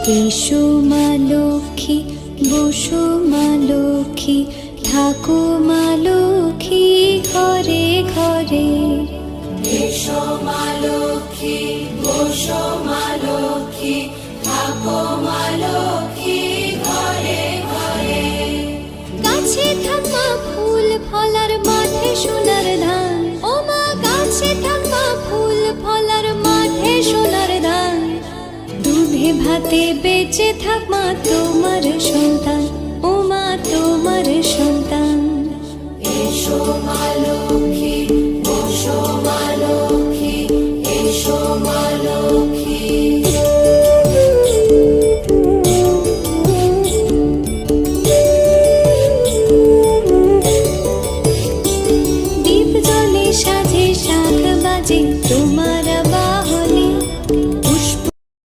এসো মা লক্ষ্মী, বসো মা লক্ষ্মী, থাকো মা লক্ষ্মী ঘরে ঘরে। এসো মা লক্ষ্মী, বসো মা লক্ষ্মী, থাকো মা লক্ষ্মী ঘরে ঘরে। গাছে থাক মা ফুল ফলার, মাঠে সোনার ধান। ও মা গাছে থাক মা ফুল ফলার, মাঠে সোনার ধান। দুধে ভাতে বেঁচে থাক মা তোমার সন্তান, ও মা তোমার সন্তান। এসো মা লক্ষ্মী, বসো মা লক্ষ্মী,